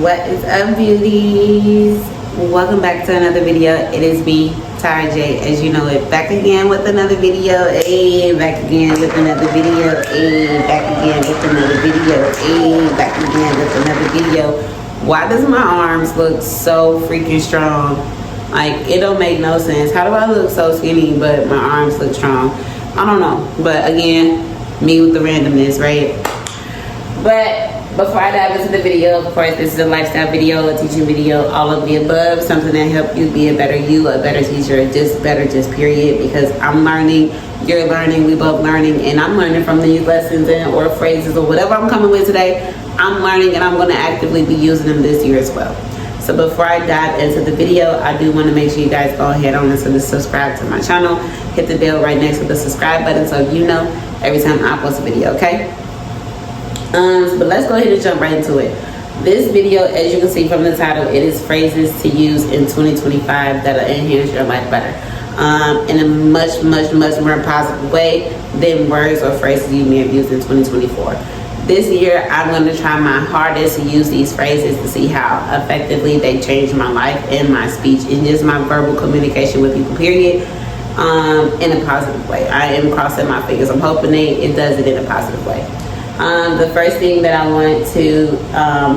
What is up, beauties? Welcome back to another video. It is me, Tyra J, as you know it, back again with another video. Back again with another video. Back again with another video. Back again with another video. Why does my arms look so freaking strong? Like, it don't make no sense. How do I look so skinny but my arms look strong? I don't know. But again, me with the randomness, right? But before I dive into the video, of course, this is a lifestyle video, a teaching video, all of the above, something that help you be a better you, a better teacher, just better, just period, because I'm learning, you're learning, we both learning, and I'm learning from these lessons and or phrases or whatever I'm coming with today. I'm learning and I'm going to actively be using them this year as well. So before I dive into the video, I do want to make sure you guys go ahead on and subscribe to my channel, hit the bell right next to the subscribe button so you know every time I post a video, okay? But let's go ahead and jump right into it. This video, as you can see from the title, it is phrases to use in 2025 that'll enhance your life better in a much more positive way than words or phrases you may have used in 2024. This year, I'm going to try my hardest to use these phrases to see how effectively they change my life and my speech and just my verbal communication with people, period, in a positive way. I am crossing my fingers. I'm hoping it does it in a positive way. The first thing that I want to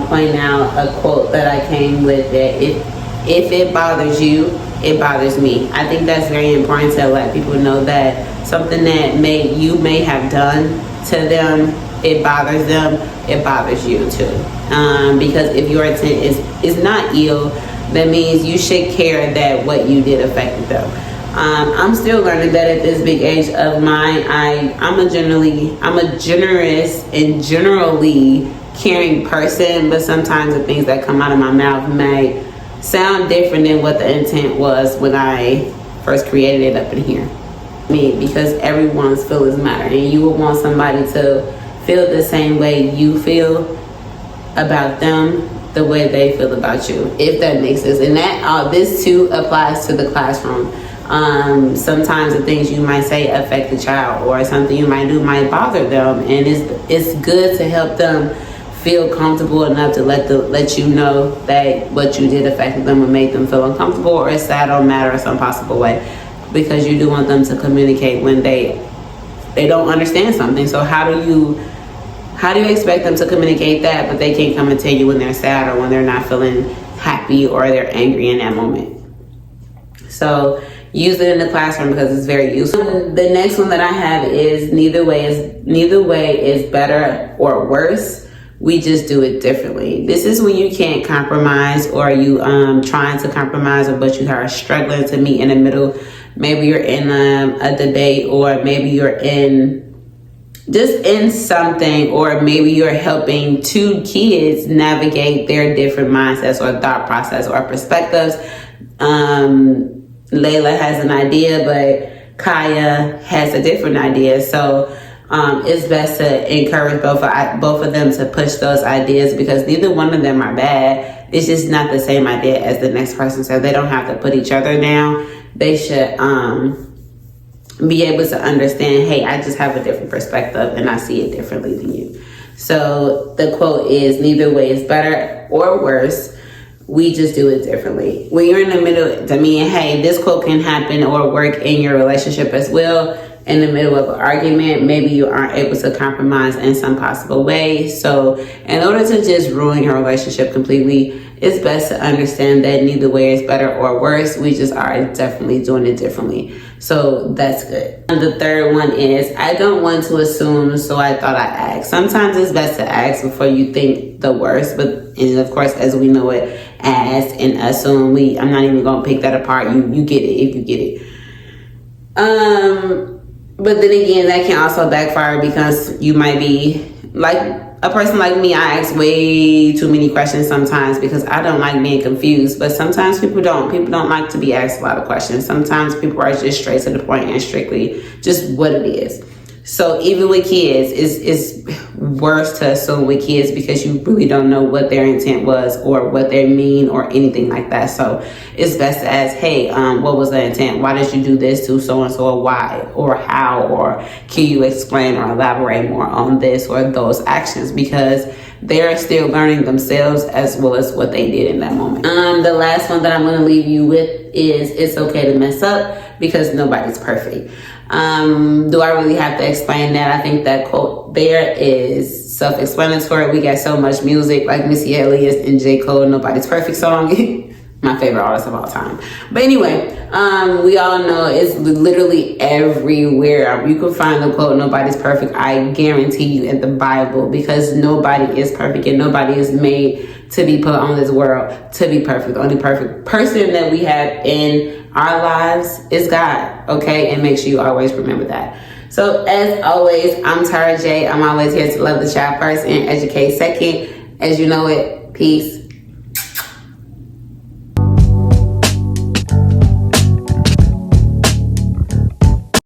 point out, a quote that I came with, that if it bothers you, it bothers me. I think that's very important to let people know that something that you may have done to them, it bothers them, it bothers you too. Because if your intent is not ill, that means you should care that what you did affected them. I'm still learning that at this big age of mine. I'm a generous and generally caring person, but sometimes the things that come out of my mouth may sound different than what the intent was when I first created it up in here. Because everyone's feelings matter, and you would want somebody to feel the same way you feel about them, the way they feel about you, if that makes sense. And that this too applies to the classroom. Sometimes the things you might say affect the child, or something you might do might bother them, and it's good to help them feel comfortable enough to let you know that what you did affected them or made them feel uncomfortable or sad or mad or some possible way, because you do want them to communicate when they don't understand something. So how do you expect them to communicate that, but they can't come and tell you when they're sad or when they're not feeling happy or they're angry in that moment? So use it in the classroom because it's very useful. The next one that I have is neither way is better or worse. We just do it differently. This is when you can't compromise, or you trying to compromise, but you are struggling to meet in the middle. Maybe you're in a debate, or maybe you're in something, or maybe you're helping two kids navigate their different mindsets or thought process or perspectives. Layla has an idea, but Kaya has a different idea. So it's best to encourage both of them to push those ideas, because neither one of them are bad. It's just not the same idea as the next person. So they don't have to put each other down. They should be able to understand, hey, I just have a different perspective and I see it differently than you. So the quote is, neither way is better or worse. We just do it differently. When you're in the middle, to me, hey, this quote can happen or work in your relationship as well. In the middle of an argument, maybe you aren't able to compromise in some possible way. So in order to just ruin your relationship completely, it's best to understand that neither way is better or worse. We just are definitely doing it differently. So that's good. And the third one is, I don't want to assume, so I thought I'd ask. Sometimes it's best to ask before you think the worst, and of course, as we know it, ask and assume. I'm not even gonna pick that apart. You get it if you get it. But then again, that can also backfire, because you might be like a person like me. I ask way too many questions sometimes because I don't like being confused. But sometimes people don't. People don't like to be asked a lot of questions. Sometimes people are just straight to the point and strictly just what it is. So even with kids, it's worse to assume with kids because you really don't know what their intent was or what they mean or anything like that. So it's best to ask, hey, what was the intent? Why did you do this to so-and-so, or why, or how, or can you explain or elaborate more on this or those actions? Because they're still learning themselves as well as what they did in that moment. The last one that I'm going to leave you with is it's okay to mess up because nobody's perfect. Do I really have to explain that? I think that quote there is self-explanatory. We got so much music like Missy Elliott and J. Cole, Nobody's Perfect song. My favorite artist of all time. But anyway, we all know it's literally everywhere. You can find the quote, nobody's perfect, I guarantee you, in the Bible, because nobody is perfect and nobody is made to be put on this world to be perfect. The only perfect person that we have in our lives is God, okay? And make sure you always remember that. So as always, I'm Tara J. I'm always here to love the child first and educate second. As you know it, peace.